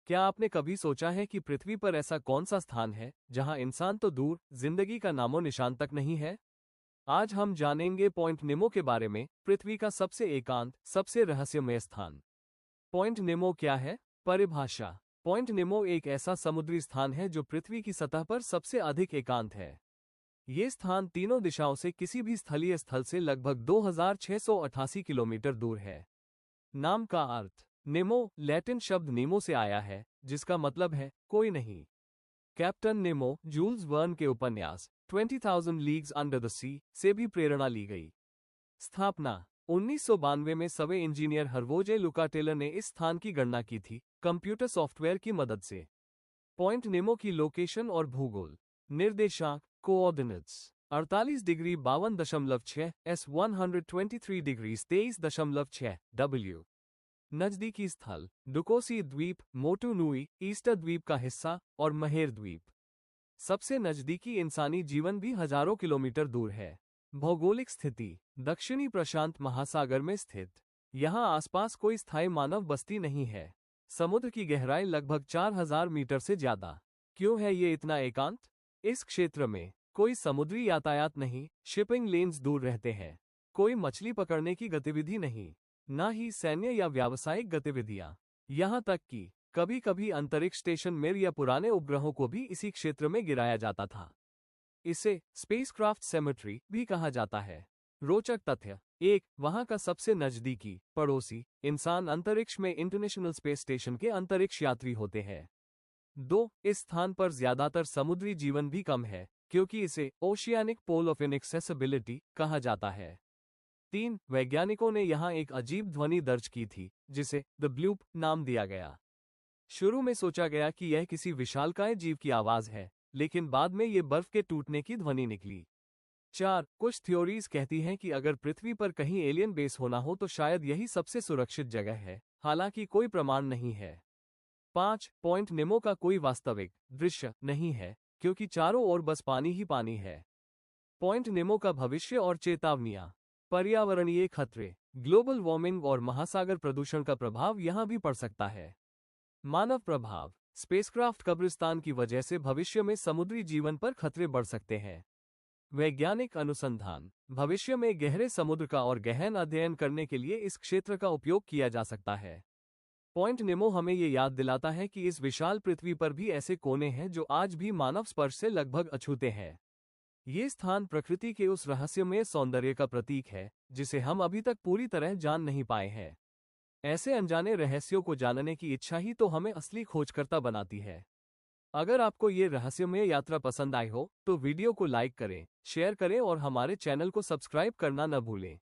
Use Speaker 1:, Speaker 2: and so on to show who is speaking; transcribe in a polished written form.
Speaker 1: क्या आपने कभी सोचा है कि पृथ्वी पर ऐसा कौन सा स्थान है जहां इंसान तो दूर, जिंदगी का नामो निशान तक नहीं है? आज हम जानेंगे पॉइंट नेमो के बारे में, पृथ्वी का सबसे एकांत, सबसे रहस्यमय स्थान। पॉइंट नेमो क्या है? परिभाषा। पॉइंट नेमो एक ऐसा समुद्री स्थान है जो पृथ्वी की सतह पर सबसे अधिक एकांत है। ये स्थान तीनों दिशाओं से किसी भी स्थलीय स्थल से लगभग 2688 किलोमीटर दूर है। नाम का अर्थ। नेमो लैटिन शब्द नीमो से आया है, जिसका मतलब है कोई नहीं। कैप्टन नेमो जूल्स वर्न के उपन्यास 20,000 लीग्स अंडर द सी से भी प्रेरणा ली गई। स्थापना 1992 में सवे इंजीनियर हरवोजे लुकाटेलर ने इस स्थान की गणना की थी, कंप्यूटर सॉफ्टवेयर की मदद से। पॉइंट नेमो की लोकेशन और भूगोल। निर्देशांक coordinates 48 degree 52.6 S 123 degree 23.6 W। नजदीकी स्थल डुकोसी द्वीप, मोटू नुई, ईस्टर द्वीप का हिस्सा और महेर द्वीप। सबसे नजदीकी इंसानी जीवन भी हजारों किलोमीटर दूर है। भौगोलिक स्थिति दक्षिणी प्रशांत महासागर में स्थित। यहाँ आसपास कोई स्थायी मानव बस्ती नहीं है। समुद्र की गहराई लगभग 4000 मीटर से ज्यादा। क्यों है ये इतना एकांत? इस क्षेत्र में कोई समुद्री यातायात नहीं, शिपिंग लेन्स दूर रहते हैं। कोई मछली पकड़ने की गतिविधि नहीं, न ही सैन्य या व्यावसायिक गतिविधियां। यहाँ तक कि कभी कभी अंतरिक्ष स्टेशन मिर या पुराने उपग्रहों को भी इसी क्षेत्र में गिराया जाता था। इसे स्पेसक्राफ्ट सेमेट्री भी कहा जाता है। रोचक तथ्य 1. वहां का सबसे नजदीकी पड़ोसी इंसान अंतरिक्ष में इंटरनेशनल स्पेस स्टेशन के अंतरिक्ष यात्री होते हैं। 2. इस स्थान पर ज्यादातर समुद्री जीवन भी कम है, क्योंकि इसे ओशियानिक पोल ऑफ इनएक्सेसिबिलिटी कहा जाता है। 3. वैज्ञानिकों ने यहाँ एक अजीब ध्वनि दर्ज की थी, जिसे द ब्लूप नाम दिया गया। शुरू में सोचा गया कि यह किसी विशालकाय जीव की आवाज है, लेकिन बाद में ये बर्फ के टूटने की ध्वनि निकली। 4. कुछ थ्योरीज कहती हैं कि अगर पृथ्वी पर कहीं एलियन बेस होना हो तो शायद यही सबसे सुरक्षित जगह है, हालांकि कोई प्रमाण नहीं है। 5. पॉइंट नेमो का कोई वास्तविक दृश्य नहीं है, क्योंकि चारों ओर बस पानी ही पानी है। पॉइंट नेमो का भविष्य और चेतावनियां। पर्यावरणीय खतरे, ग्लोबल वार्मिंग और महासागर प्रदूषण का प्रभाव यहां भी पड़ सकता है। मानव प्रभाव, स्पेसक्राफ्ट कब्रिस्तान की वजह से भविष्य में समुद्री जीवन पर खतरे बढ़ सकते हैं। वैज्ञानिक अनुसंधान, भविष्य में गहरे समुद्र का और गहन अध्ययन करने के लिए इस क्षेत्र का उपयोग किया जा सकता है। पॉइंट नेमो हमें ये याद दिलाता है कि इस विशाल पृथ्वी पर भी ऐसे कोने हैं जो आज भी मानव स्पर्श से लगभग अछूते हैं। ये स्थान प्रकृति के उस रहस्यमय सौंदर्य का प्रतीक है, जिसे हम अभी तक पूरी तरह जान नहीं पाए हैं। ऐसे अनजाने रहस्यों को जानने की इच्छा ही तो हमें असली खोजकर्ता बनाती है। अगर आपको ये रहस्यमय यात्रा पसंद आई हो, तो वीडियो को लाइक करें, शेयर करें और हमारे चैनल को सब्सक्राइब करना न भूलें।